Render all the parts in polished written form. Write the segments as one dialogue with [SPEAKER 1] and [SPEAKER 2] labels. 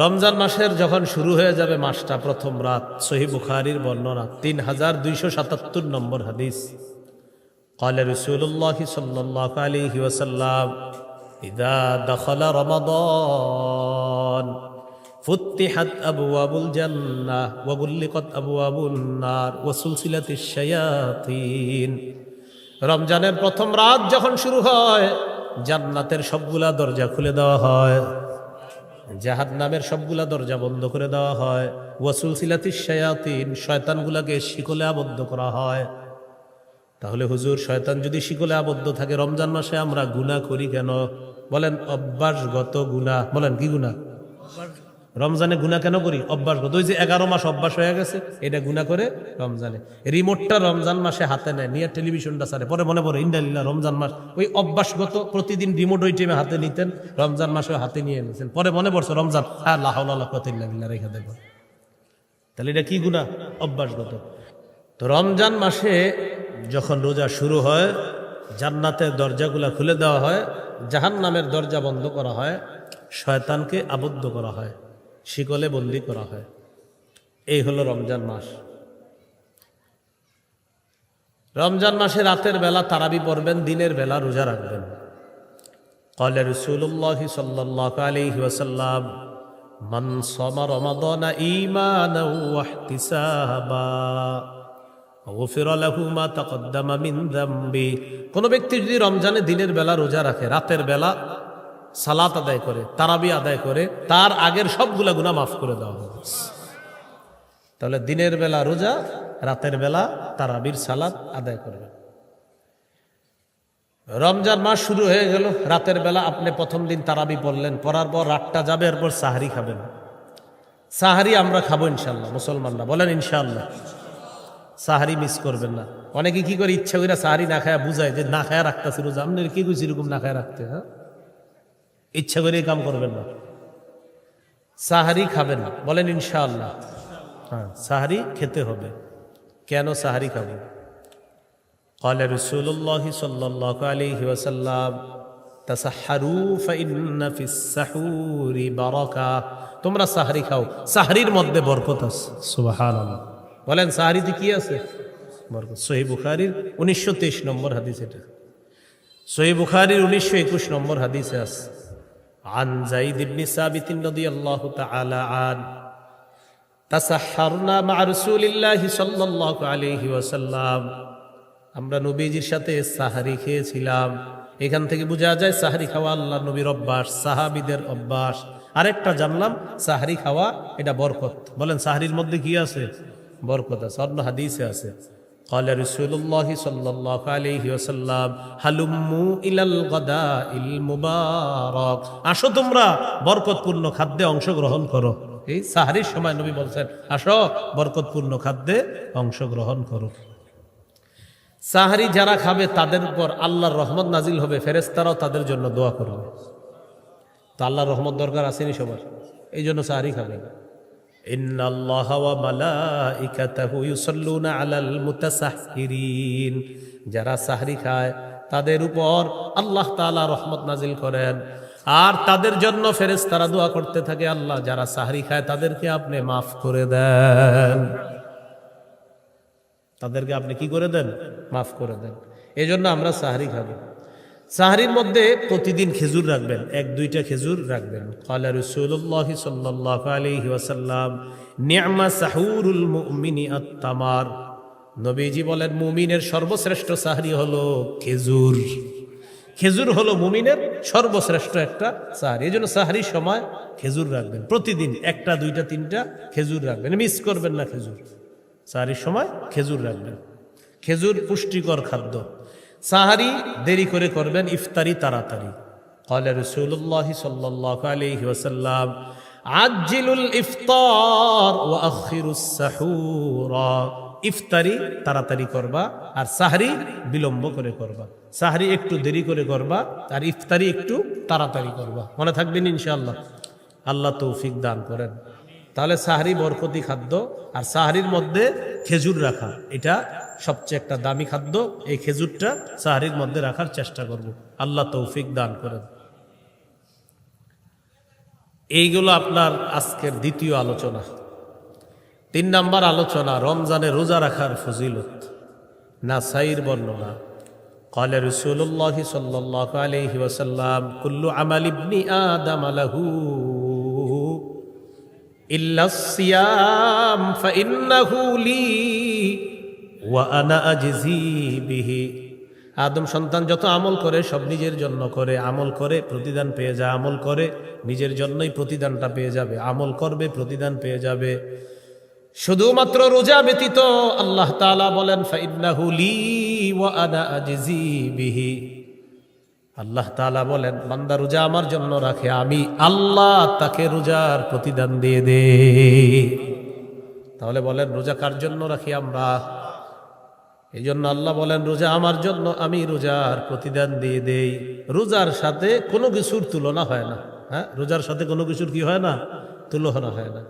[SPEAKER 1] রমজান মাসের যখন শুরু হয়ে যাবে মাসটা, প্রথম রাত, সহিহ বুখারীর বর্ণনা 3277 নম্বর হাদিস। قال رسول الله صلى الله عليه وسلم إذا دخل رمضان فتحت أبواب الجنة وغلقت أبواب النار وسلسلت الشياطين। রমজানের প্রথম রাত যখন শুরু হয়, জান্নাতের সবগুলা দরজা খুলে দেওয়া হয়, জাহান্নামের সবগুলা দরজা বন্ধ করে দেওয়া হয়, ওয়াসুলসিলাতিশ শায়াতিন, শয়তানগুলাকে শিকলে আবদ্ধ করা হয়। তাহলে হুজুর, শয়তান যদি শিকলে আবদ্ধ থাকে, রমজান মাসে আমরা গুনাহ করি কেন? বলেন অভ্যাসগত গুনাহ। বলেন কি গুনাহ? রমজানে গুনাহ কেন করি? অভ্যাসগত। ওই যে 11 মাস অভ্যাস হয়ে গেছে, এটা গুনাহ করে রমজানে। রিমোটটা রমজান মাসে হাতে নেয়, নিয়ে টেলিভিশনটা ছাড়ে, পরে মনে পড়ে ইন্দালিল্লাহ রমজান মাস। ওই অভ্যাসগত প্রতিদিন রিমোট ওই টাইমে হাতে নিতেন, রমজান মাসে হাতে নিয়ে নিয়েছেন, পরে মনে পড়ছে রমজান, হ্যাঁ লা হাওলা ওয়ালা কুওয়াতা ইল্লা বিল্লাহ রেখে দেব। তাহলে এটা কি গুনাহ? অভ্যাসগত। তো রমজান মাসে যখন রোজা শুরু হয়, জান্নাতের দরজাগুলা খুলে দেওয়া হয়, জাহান্নামের দরজা বন্ধ করা হয়, শয়তানকে আবদ্ধ করা হয়, শিকলে বন্দী করা হয়। এই হলো রমজান মাস। রমজান মাসে রাতের বেলা তারাবি পড়বেন, দিনের বেলা রোজা রাখবেন। قال رسول الله صلى الله عليه وسلم من صام رمضان إيمانا واحتسابا غفر له ما تقدم من ذنبه। কোন ব্যক্তি যদি রমজানে দিনের বেলা রোজা রাখে, রাতের বেলা সালাত আদায় করে, তারাবি আদায় করে, তার আগের সবগুলা গুনাহ মাফ করে দেওয়া হবে। তাহলে দিনের বেলা রোজা, রাতের বেলা তারাবির সালাত আদায় করবে। রমজান মাস শুরু হয়ে গেল, রাতের বেলা আপনি প্রথম দিন তারাবি পড়লেন, পড়ার পর রাতটা যাবে, এরপর সাহারি খাবেন। সাহারি আমরা খাবো ইনশাল্লাহ, মুসলমানরা বলেন ইনশাল্লাহ। সাহারি মিস করবেন না। অনেকে কি করে ইচ্ছা করে সাহারি না খায়া বুঝায় যে না খায়া রাখতেছি রোজা। আপনার কি কইছি এরকম না খায়া রাখতে? হ্যাঁ, ইচ্ছা করে কাম করবেন না, সাহারি খাবেন, বলেন ইনশাআল্লাহ। হ্যাঁ, সাহারি খেতে হবে। কেন সাহারি খাবেন? قال رسول الله صلى الله عليه وسلم تسحروا فإن في السحور بركة। তোমরা সাহারি খাও, সাহারির মধ্যে বরকত আছে। সুবহানাল্লাহ, বলেন সাহারিতে কি আছে? বরকত। সহিহ বুখারীর 1923 নম্বর হাদিস এটা। সহিহ বুখারীর 1921 নম্বর হাদিসে আছে। عن زيد بن ثابت رضي الله تعالى عنه تسحرنا مع رسول الله صلى الله عليه وسلم। আমরা নবীজির সাথে সাহারি খেয়েছিলাম। এখান থেকে বোঝা যায় সাহারি খাওয়া আল্লাহর নবীর অভ্যাস, সাহাবীদের অভ্যাস। আরেকটা জানলাম, সাহারি খাওয়া এটা বরকত। বলেন সাহারির মধ্যে কি আছে? বরকত আছে। অন্য হাদিসে আছে قال رسول الله صلى الله عليه وسلم হালুম্মু ইলাল গাদাইল মুবারাক। আসো তোমরা বরকতপূর্ণ খাদ্যে অংশগ্রহণ করো। এই সাহারির সময় নবী বলছেন, আসো বরকতপূর্ণ খাদ্যে অংশগ্রহণ করো। সাহারি যারা খাবে তাদের উপর আল্লাহর রহমত নাজিল হবে, ফেরেশতারাও তাদের জন্য দোয়া করবে। তো আল্লাহর রহমত দরকার আসেনি সবার, এই জন্য সাহারি খাবে। ইন্নাল্লাহা ওয়া মালাইকাতাহু ইউসাল্লুনা আলাল মুতাসাহহিরিন। যারা সাহরি খায় তাদের উপর আল্লাহ তাআলা রহমত নাজিল করেন, আর তাদের জন্য ফেরেশতারা দোয়া করতে থাকে, আল্লাহ যারা সাহরি খায় তাদেরকে আপনি মাফ করে দেন, তাদেরকে আপনি কি করে দেন? মাফ করে দেন। এই জন্য আমরা সাহরি খাবো। সাহরির মধ্যে প্রতিদিন খেজুর রাখবেন, 1-2টা খেজুর রাখবেন। ক্বালা রাসূলুল্লাহ সাল্লাল্লাহু আলাইহি ওয়াসাল্লাম নি'মা সাহুরুল মুমিনি আত-তামার। নবীজি বলেন মুমিনের সর্বশ্রেষ্ঠ সাহরি হলো খেজুর। খেজুর হলো মুমিনের সর্বশ্রেষ্ঠ একটা সাহরি। এই জন্য সাহরির সময় খেজুর রাখবেন, প্রতিদিন 1টা 2টা 3টা খেজুর রাখবেন, মিস করবেন না খেজুর। সাহরির সময় খেজুর রাখবেন। খেজুর পুষ্টিকর খাদ্য। সাহারি দেরি করে করবেন, ইফতারি তাড়াতাড়ি। قال رسول الله صلى الله عليه وسلم عجلوا الافطار واخروا السحور। ইফতারি তাড়াতাড়ি করবা, আর সাহারি বিলম্ব করে করবা। সাহারি একটু দেরি করে করবা, আর ইফতারি একটু তাড়াতাড়ি করবা। মনে থাকবেন ইনশাআল্লাহ। আল্লাহ তৌফিক দান করেন। তাহলে সাহারি বরকতি খাদ্য, আর সাহারির মধ্যে খেজুর রাখা এটা সবচেয়ে একটা দামি খাদ্য। এই খেজুরটা সাহারির মধ্যে রাখার চেষ্টা করব। আল্লাহ তৌফিক দান করেন। এইগুলো আপনার আজকের দ্বিতীয় আলোচনা। 3 নাম্বার আলোচনা, রমজানে রোজা রাখার ফজিলত। নাসাইর বর্ণনা, قال رسول الله صلى الله عليه وسلم كل عمل ابن آدم له إلا الصيام فإنه لي وأنا أجزي به। আদম সন্তান যত আমল করে সব নিজের জন্য করে, আমল করে প্রতিদান পেয়ে যায়, আমল করে নিজের জন্যই প্রতিদানটা পেয়ে যাবে, আমল করবে প্রতিদান পেয়ে যাবে। শুধুমাত্র রোজা ব্যতীত আল্লাহ তাআলা বলেন ফাইন্নাহু লি ওয়া আনা আজজি বিহি। আল্লাহ তাআলা বলেন বান্দা রোজা আমার জন্য রাখে, আমি আল্লাহ তাকে রোজার প্রতিদান দিয়ে দেই। তাহলে বলেন রোজা কার জন্য রাখি আমরা? এই জন্য আল্লাহ বলেন রোজা আমার জন্য, আমি রোজার প্রতিদান দিয়ে দেই। রোজার সাথে কোনো কিছুর তুলনা হয় না। হ্যাঁ, রোজার সাথে কোনো কিছুর কি হয় না? তুলনা হয় না।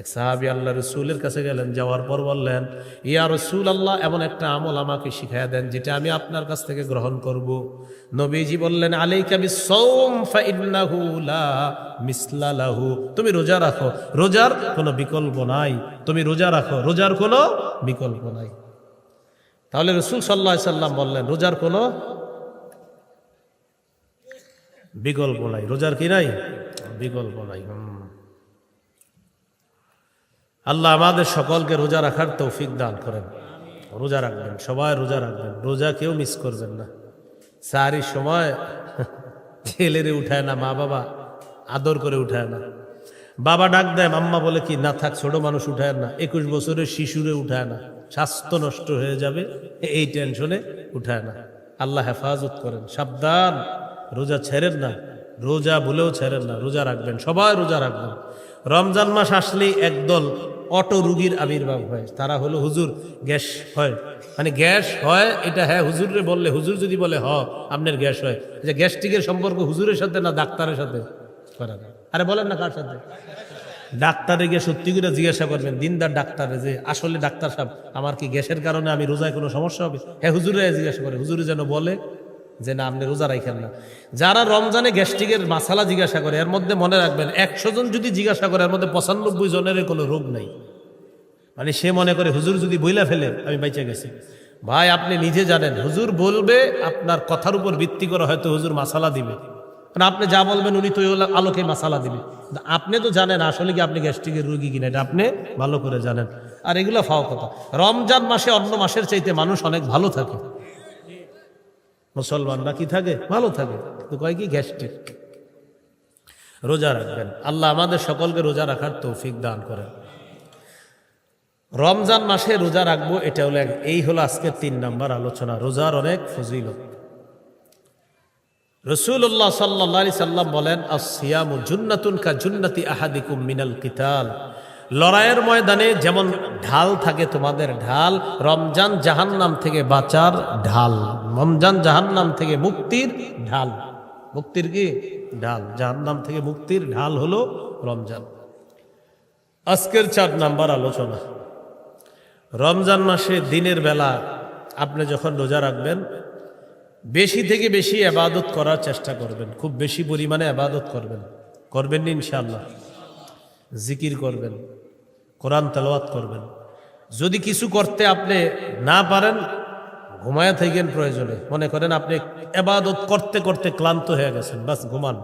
[SPEAKER 1] এক সাহাবী আল্লাহ রসুলের কাছে গেলেন, যাওয়ার পর বললেন ইয়া রসুল আল্লাহ, এমন একটা আমল আমাকে শিখাইয়া দেন যেটা আমি আপনার কাছ থেকে গ্রহণ করব। নবীজি বললেন আলাইকা বিস-সাওম ফাইন্নাহু লা মিসলা লাহু। তুমি রোজা রাখো, রোজার কোনো বিকল্প নাই। তুমি রোজা রাখো, রোজার কোনো বিকল্প নাই। তাহলে রসুল সাল্লাল্লাহু আলাইহি সাল্লাম বললেন রোজার কোনো বিকল্প নাই। রোজার কি নাই? বিকল্প নাই। আল্লাহ আমাদের সকলকে রোজা রাখার তৌফিক দান করেন। রোজা রাখবেন, সবাই রোজা রাখবেন, রোজা কেউ মিস করবেন না। সাহারির সময় ছেলেরে উঠায় না, মা বাবা আদর করে উঠায় না। বাবা ডাক দেয়, আম্মা বলে কি না থাক, ছোট মানুষ উঠায় না। 21 বছরের শিশুরে উঠায় না, স্বাস্থ্য নষ্ট হয়ে যাবে এই টেনশনে উঠায় না। আল্লাহ হেফাজত করেন। সাবধান, রোজা ছেড়েন না, রোজা ভুলেও ছেড়েন না, রোজা রাখবেন, সবাই রোজা রাখবেন। রমজান মাস আসলেই একদল অটো রুগীর আবির্ভাব হয়। তারা হলো হুজুর গ্যাস হয়, মানে গ্যাস হয় এটা হ্যাঁ হুজুরে বললে, হুজুর যদি বলে আপনার গ্যাস হয়, যে গ্যাস্ট্রিকের সম্পর্ক হুজুরের সাথে না ডাক্তারের সাথে করা যায়। আরে বলেন না কার সাথে? ডাক্তারে গিয়ে সত্যি করে জিজ্ঞাসা করবেন, দিনদার ডাক্তারে, যে আসলে ডাক্তার সাহেব আমার কি গ্যাসের কারণে আমি রোজায় কোনো সমস্যা হবে? হ্যাঁ হুজুরে জিজ্ঞাসা করে, হুজুরে যেন বলে যে না আপনি রোজা রাখেন না। যারা রমজানে গ্যাস্ট্রিকের মাসালা জিজ্ঞাসা করে, এর মধ্যে মনে রাখবেন 100 জন যদি জিজ্ঞাসা করে এর মধ্যে 95 জনের কোনো রোগ নাই। মানে সে মনে করে হুজুর যদি বইলা ফেলে আমি বাইচা গেছি। ভাই আপনি নিজে জানেন, হুজুর বলবে আপনার কথার উপর ভিত্তি করে হয়তো হুজুর মাসালা দিবে, কারণ আপনি যা বলবেন উনি তো আলোকে মাসালা দিবে। আপনি তো জানেন আসলে কি আপনি গ্যাস্ট্রিকের রোগী কিনা, এটা আপনি ভালো করে জানেন। আর এগুলো ফাও কথা। রমজান মাসে অন্য মাসের চাইতে মানুষ অনেক ভালো থাকে, মুসলমানরা কি থাকে? ভালো থাকে। তো কয় কি গ্যাস্ট্রিক। রোজা রাখবেন, আল্লাহ আমাদের সকলকে রোজা রাখার তৌফিক দান করেন। রমজান মাসে রোজা রাখবো, এটা হলো এই হলো আজকের 3 নাম্বার আলোচনা, রোজার অনেক ফজিলত। রাসূলুল্লাহ সাল্লাল্লাহু আলাইহি সাল্লাম বলেন আস-সিয়ামু জুন্নাতুন কা জুন্নাতি আহাদিকুম মিনাল কিতাল। লড়াইয়ের ময়দানে যেমন ঢাল থাকে তোমাদের ঢাল, রমজান জাহান্নাম থেকে বাঁচার ঢাল, রমজান জাহান্নাম থেকে মুক্তির ঢাল। মুক্তির কি ঢাল? জাহান্নাম থেকে মুক্তির ঢাল হলো রমজান। আজকের 4 নাম্বার আলোচনা, রমজান মাসে দিনের বেলা আপনি যখন রোজা রাখবেন বেশি থেকে বেশি ইবাদত করার চেষ্টা করবেন, খুব বেশি পরিমাণে ইবাদত করবেন। করবেন না ইনশাআল্লাহ? জিকির করবেন, কোরআন তেলাওয়াত করবেন। যদি কিছু করতে আপনি না পারেন ঘুমায়া থাকেন, প্রয়োজনে মনে করেন আপনি ইবাদত করতে করতে ক্লান্ত হয়ে গেছেন, বাস ঘুমান।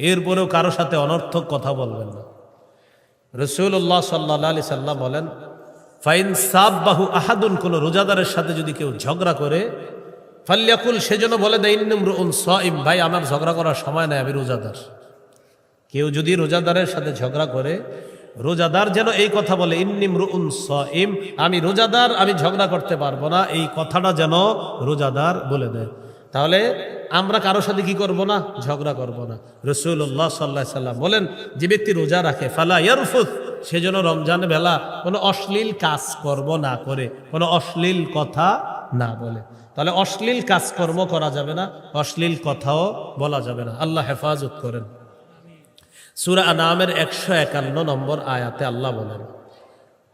[SPEAKER 1] এরপরেও কারো সাথে অনর্থক কথা বলবেন না। রাসূলুল্লাহ সাল্লাল্লাহু আলাইহি সাল্লাম বলেন ফাইন সাব্বাহু আহাদুন, কোন রোজাদারের সাথে যদি কেউ ঝগড়া করে, ফাল্যাকুল, সেজন্য বলে দেয় ইন্নুমরুন সাইম, ভাই আমার ঝগড়া করার সময় নাই, আমি রোজাদার। কেউ যদি রোজাদারের সাথে ঝগড়া করে, রোজাদার যেন এই কথা বলে ইন্নিমরুন সাইম, আমি রোজাদার, আমি ঝগড়া করতে পারবো না, এই কথাটা যেন রোজাদার বলে দেয়। তাহলে আমরা কারো সাথে কি করব না? ঝগড়া করব না। রাসূলুল্লাহ সাল্লাল্লাহু আলাইহি সাল্লাম বলেন যে ব্যক্তি রোজা রাখে ফালা ইয়ারফুত, সেজন্য রমজান বেলা কোনো অশ্লীল কাজ কর্ম না করে, কোনো অশ্লীল কথা না বলে। তাহলে অশ্লীল কাজকর্ম করা যাবে না, অশ্লীল কথাও বলা যাবে না। আল্লাহ হেফাজত করেন। সূরা আনামের 151 নম্বর আয়াতে আল্লাহ বলেন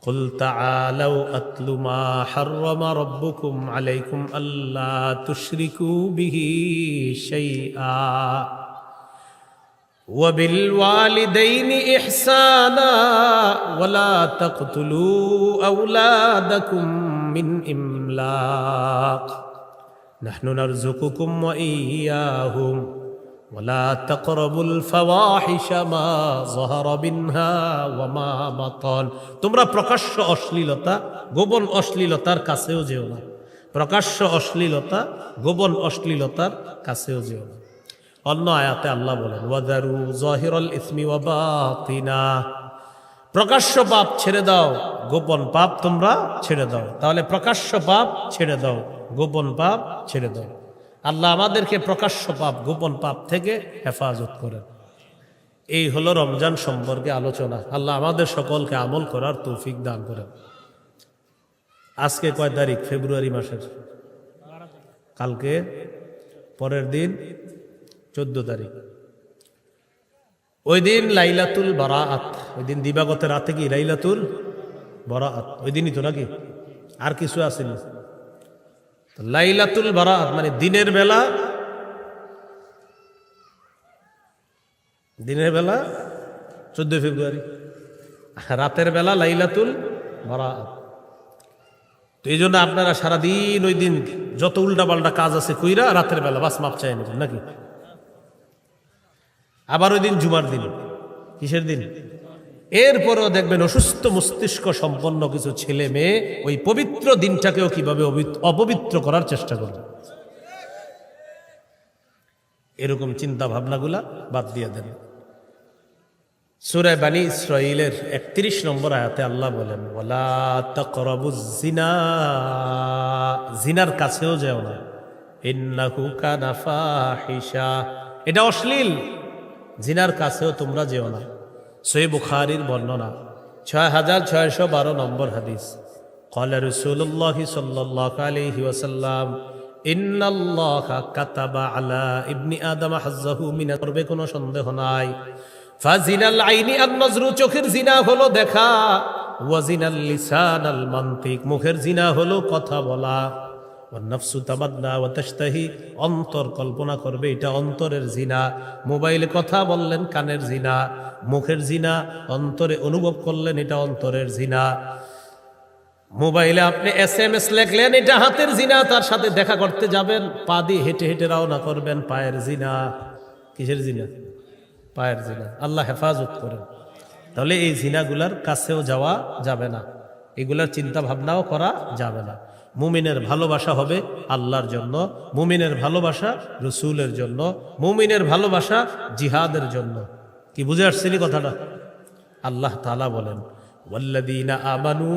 [SPEAKER 1] কুল তাআলাউ আতলু মা হাররামা রাব্বুকুম আলাইকুম আল্লা তুশরিকু বিহি শাইআ وبالوالدين إحسانا ولا تقتلوا أولادكم من إملاق نحن نرزقكم وإياهم ولا تقربوا الفواحش ما ظهر منها وما بطن তোমরা প্রকাশ্য অশ্লীলতা গোপন অশ্লীলতার কাছেও যেও না প্রকাশ্য অশ্লীলতা গোপন অশ্লীলতার কাছেও যেও না অন্য আয়াতে আল্লাহ বলেন ওয়াদারু যাহিরাল ইসমি ওয়া বাতিনা প্রকাশ্য পাপ ছেড়ে দাও গোপন পাপ তোমরা ছেড়ে দাও তাহলে প্রকাশ্য পাপ ছেড়ে দাও গোপন পাপ ছেড়ে দাও আল্লাহ আমাদেরকে প্রকাশ্য পাপ গোপন পাপ থেকে হেফাজত করেন এই হলো রমজান সম্পর্কে আলোচনা আল্লাহ আমাদের সকলকে আমল করার তৌফিক দান করেন আজকে কয় তারিখ ফেব্রুয়ারি মাসের কালকে পরের দিন 14 তারিখ ওই দিন লাইলাতুল বারাআত ওই দিন দিবাগত রাতে কি লাইলাতুল বারাআত ওই দিনই তো নাকি আর কিছু আসেনি লাইলাতুল বারাআত মানে দিনের বেলা 14 ফেব্রুয়ারি রাতের বেলা লাইলাতুল বারাআত তো এই জন্য আপনারা সারাদিন ওই দিন যত উল্টাপাল্টা কাজ আছে কইরা রাতের বেলা বাস মাপ চাই নেবেন নাকি আবার ওই দিন জুমার দিন কিসের দিন এরপরও দেখবেন অসুস্থ মস্তিষ্ক সম্পন্ন কিছু ছেলে মেয়ে ওই পবিত্র দিনটাকেও কিভাবে অপবিত্র করার চেষ্টা করবে এরকম চিন্তা ভাবনাগুলা বাদ দিয়ে দেন সূরা বানী ইসরাঈলের 31 নম্বর আয়াতে আল্লাহ বলেন ওয়ালা তাকরাবুজ জিনা জিনার কাছেও যেও না ইন্নাহু কানা ফাহিশা এটা অশ্লীল জিনার কাছেও তোমরা যেও না সহিহ বুখারীর বর্ণনা 6612 নম্বর হাদিস قال رسول الله صلى الله عليه وسلم ان الله كتب على ابن ادم حظه من করবে কোনো সন্দেহ নাই ফাজিনাল আইনি আন নজরু চোখের জিনা হলো দেখা ওয়াজিনাল লিসান আল মানতিক মুখের জিনা হলো কথা বলা ওয়ান্নাফসু তামান্না ওয়া তাশতাহি অন্তর কল্পনা করবে এটা অন্তরের জিনা মোবাইলে কথা বললেন কানের জিনা মুখের জিনা অন্তরে অনুভব করলেন এটা অন্তরের জিনা মোবাইলে আপনি এসএমএস লিখলেন এটা হাতের জিনা তার সাথে দেখা করতে যাবেন পা দিয়ে হেঁটে হেঁটে রওনা করবেন পায়ের জিনা কিসের জিনা পায়ের জিনা আল্লাহ হেফাজত করেন তাহলে এই জিনাগুলার কাছেও যাওয়া যাবে না এগুলার চিন্তা ভাবনাও করা যাবে না মুমিনের ভালোবাসা হবে আল্লাহর জন্য মুমিনের ভালোবাসা রসুলের জন্য মুমিনের ভালোবাসা জিহাদের জন্য কি বুঝে আসছেন কথাটা আল্লাহ তাআলা বলেন ওয়াল্লাযীনা আমানু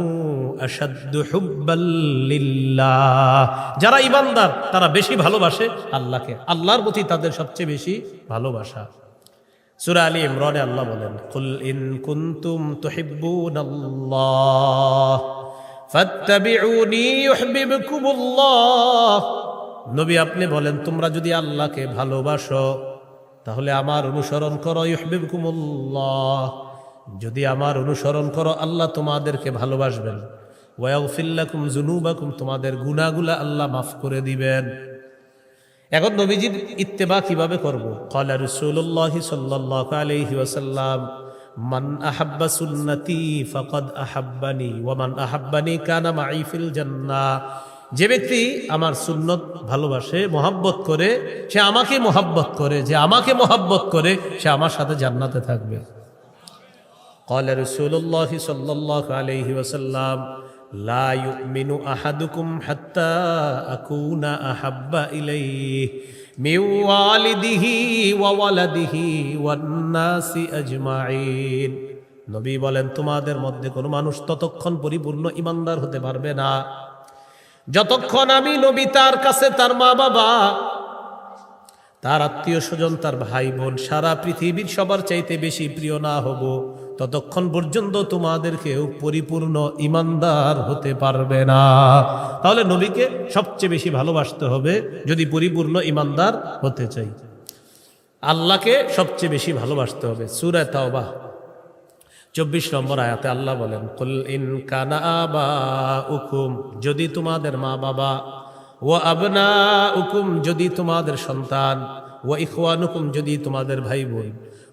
[SPEAKER 1] আশাদ্দু হুব্বাল লিল্লাহ যারা ঈমানদার তারা বেশি ভালোবাসে আল্লাহকে আল্লাহর প্রতি তাদের সবচেয়ে বেশি ভালোবাসা সূরা আলী ইমরানে আল্লাহ বলেন কুল ইন কুনতুম তুহিব্বুনাল্লাহ ফাত্তাবিউনি ইউহিব্বুকুমুল্লাহ নবী আপনি বলেন তোমরা যদি আল্লাহকে ভালোবাসো তাহলে আমার অনুসরণ করো ইউহিব্বুকুমুল্লাহ যদি আমার অনুসরণ করো আল্লাহ তোমাদেরকে ভালোবাসবেন ওয়া ইয়াগফির লাকুম যুনুবাকুম তোমাদের গুনাহগুলো আল্লাহ মাফ করে দিবেন এখন নবীজির ইত্তেবা কিভাবে করব ক্বালা রাসূলুল্লাহ সাল্লাল্লাহু আলাইহি ওয়াসাল্লাম মান আহাব্বা সুন্নতি ফাকাদ আহাব্বানি ওয়া মান আহাব্বানি কানা মাই ফিল জান্নাহ যে ব্যক্তি আমার সুন্নত ভালোবাসে মহব্বত করে সে আমাকে মহব্বত করে যে আমাকে মহব্বত করে সে আমার সাথে জান্নাতে থাকবে قال رسول الله صلى الله عليه وسلم لا يؤمن أحدكم حتى أكون أحب إليه من والده وولده والناس أجمعين নবী বলেন তোমাদের মধ্যে কোনো মানুষ ততক্ষণ পরিপূর্ণ ঈমানদার হতে পারবে না যতক্ষণ আমি নবী তার কাছে তার মা বাবা তার আত্মীয় স্বজন তার ভাই বোন সারা পৃথিবীর সবার চাইতে বেশি প্রিয় না হব ততক্ষণ পর্যন্ত তোমাদেরকেও পরিপূর্ণ ঈমানদার হতে পারবে না তাহলে নবীকে সবচেয়ে বেশি ভালোবাসতে হবে যদি পরিপূর্ণ ঈমানদার হতে চাই আল্লাহকে সবচেয়ে বেশি ভালোবাসতে হবে সূরা তাওবা 24 নম্বর আয়াতে আল্লাহ বলেন কুল ইন কানা আবাউকুম যদি তোমাদের মা বাবা ওয়া আবনাউকুম যদি তোমাদের সন্তান ওয়া ইখওয়ানুকুম যদি তোমাদের ভাই বোন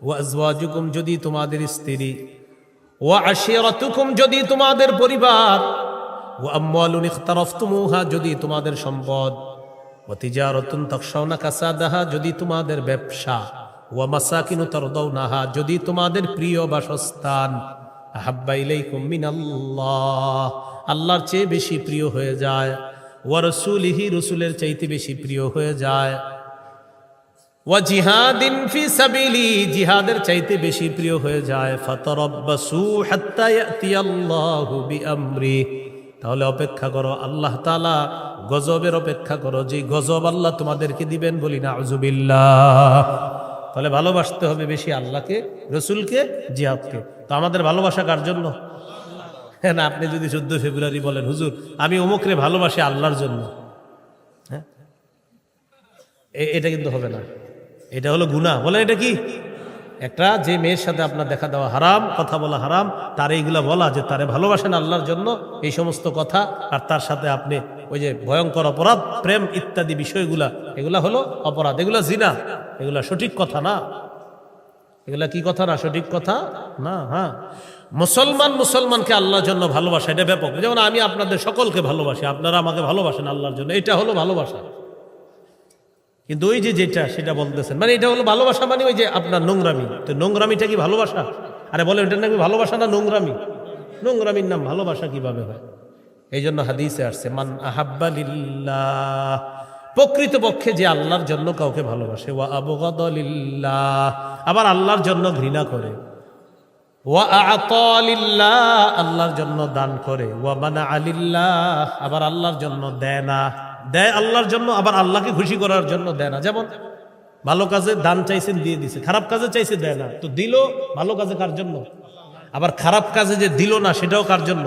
[SPEAKER 1] ওয়া আজওয়াজুকুম যদি তোমাদের স্ত্রী, ওয়া আশিরাতুকুম যদি তোমাদের পরিবার, ওয়া আমওয়ালুন ইখতারাফতুমুহা যদি তোমাদের সম্পদ, ওয়া তিজারাতুন তাখশাউনা কাসাদাহা যদি তোমাদের ব্যবসা, ওয়া মাসাকিনু তারদাউনাহা যদি তোমাদের প্রিয় বাসস্থান, আহাব্বা ইলাইকুম মিনাল্লাহ আল্লাহর চেয়ে বেশি প্রিয় হয়ে যায়, ওয়া রাসূলিহি রাসূলের চাইতে বেশি প্রিয় হয়ে যায়, ওয়া জিহাদিন ফি সাবিলি জিহাদের চাইতে বেশি প্রিয় হয়ে যায়, ফাতারাব্বাসু হাত্তা ইয়াতিয়াল্লাহু বিআমরি তাহলে অপেক্ষা করো, আল্লাহ তাআলা গজবের অপেক্ষা করো, যে গজব আল্লাহ তোমাদেরকে দিবেন, বলি না আউযুবিল্লাহ। তাহলে ভালোবাসতে হবে বেশি আল্লাহকে, রসুলকে, জিহাদকে। তো আমাদের ভালোবাসা কার জন্য? হ্যাঁ না, আপনি যদি 14 ফেব্রুয়ারি বলেন হুজুর আমি অমুকরে ভালোবাসি আল্লাহর জন্য, হ্যাঁ এটা কিন্তু হবে না, এটা হলো গুনাহ। বলেন এটা কি? একটা যে মেয়ের সাথে আপনার দেখা দেওয়া হারাম, কথা বলা হারাম, তার এইগুলা বলা যে তারে ভালোবাসেন আল্লাহর জন্য, এই সমস্ত কথা, আর তার সাথে আপনি ওই যে ভয়ঙ্কর অপরাধ, প্রেম ইত্যাদি বিষয়গুলা, এগুলা হলো অপরাধ, এগুলা জিনা, এগুলা সঠিক কথা না, এগুলা কি কথা না, সঠিক কথা না। হ্যাঁ, মুসলমানকে আল্লাহর জন্য ভালোবাসা এটা ব্যাপক। যেমন আমি আপনাদের সকলকে ভালোবাসি, আপনারা আমাকে ভালোবাসেন আল্লাহর জন্য, এটা হলো ভালোবাসা। কিন্তু ওই যে যেটা সেটা বলতেছেন, মানে এটা হলো ভালোবাসা, মানে ওই যে আপনার নোংরামি। তো নোংরামিটা কি ভালোবাসা? আরে বলে ওটার নাকি ভালোবাসা না নোংরামি? নোংরামির নাম ভালোবাসা কিভাবে হয়? এই জন্য হাদিসে আসছে মান আহাব্বা লিল্লাহ, প্রকৃতপক্ষে যে আল্লাহর জন্য কাউকে ভালোবাসে, ওয়া আবগাদা লিল্লাহ আবার আল্লাহর জন্য ঘৃণা করে, ওয়া আ'তা লিল্লাহ আল্লাহর জন্য দান করে, ওয়া মানা'a লিল্লাহ আবার আল্লাহর জন্য দেয় না, দেয় আল্লাহর জন্য আবার আল্লাহকে খুশি করার জন্য দেয় না। যেমন ভালো কাজে দান চাইছেন, দিয়ে দিছে, খারাপ কাজে চাইছে, দেয় না। তো দিল ভালো কাজে কার জন্য? আবার খারাপ কাজে যে দিল না সেটাও কার জন্য?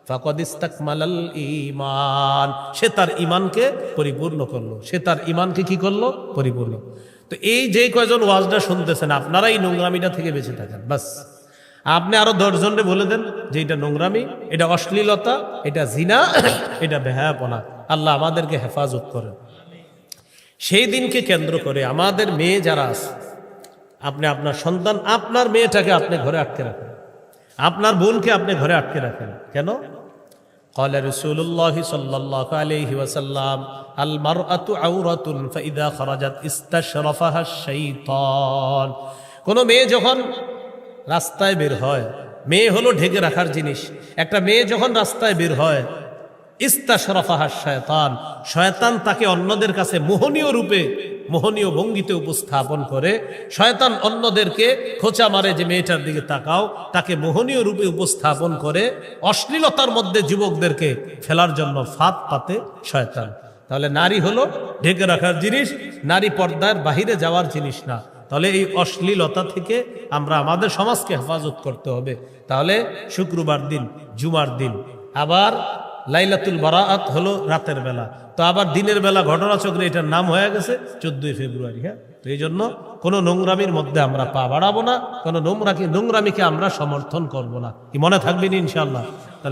[SPEAKER 1] ফাকাদ ইসতাকমালাল ঈমান, সে তার ঈমানকে পরিপূর্ণ করলো, সে তার ঈমানকে কি করলো? পরিপূর্ণ। তো এই যে কয়জন ওয়াজটা শুনতেছেন, আপনারা এই নোংরামিটা থেকে বেঁচে থাকেন। বাস আপনি আরো 10 জনকে বলে দেন যে এটা নোংরামি, এটা অশ্লীলতা, এটা জিনা, এটা বেহায়াপনা। আল্লাহ আমাদেরকে হেফাজত করেন। সেই দিনকে কেন্দ্র করে আমাদের মেয়ে যারা আছে, আপনি আপনার সন্তান, আপনার মেয়েটাকে আপনি ঘরে আটকে রাখেন, আপনার বোনকে আপনি ঘরে আটকে রাখেন। কেন? قال رسول الله صلى الله عليه وسلم المرأة عورة فإذا خرجت استشرفها الشيطان। কোন মেয়ে যখন রাস্তায় বের হয়, মেয়ে হলো ঢেকে রাখার জিনিস, একটা মেয়ে যখন রাস্তায় বের হয়, ইস্তাশরাফাহা শয়তান, শয়তান তাকে অন্যদের কাছে মোহনীয় রূপে, মোহনীয় ভঙ্গিতে উপস্থাপন করে। শয়তান অন্যদেরকে খোঁচা মারে যে মেয়েটার দিকে তাকাও, তাকে মোহনীয় রূপে উপস্থাপন করে অশ্লীলতার মধ্যে যুবকদেরকে ফেলার জন্য ফাঁদ পাতে শয়তান। তাহলে নারী হলো ঢেকে রাখার জিনিস, নারী পর্দার বাহিরে যাওয়ার জিনিস না। তাহলে এই অশ্লীলতা থেকে আমরা আমাদের সমাজকে হেফাজত করতে হবে। তাহলে শুক্রবার দিন, জুমার দিন, আবার লাইলাতুল বারাআত হলো রাতের বেলা, তো আবার দিনের বেলা ঘটনাচক্রে এটার নাম হয়ে গেছে 14 ফেব্রুয়ারি। হ্যাঁ, তো এই জন্য কোনো নোংরামির মধ্যে আমরা পা বাড়াবো না, কোনো নোংরামিকে আমরা সমর্থন করব না। কি মনে থাকবেন ইনশাআল্লাহ? তাহলে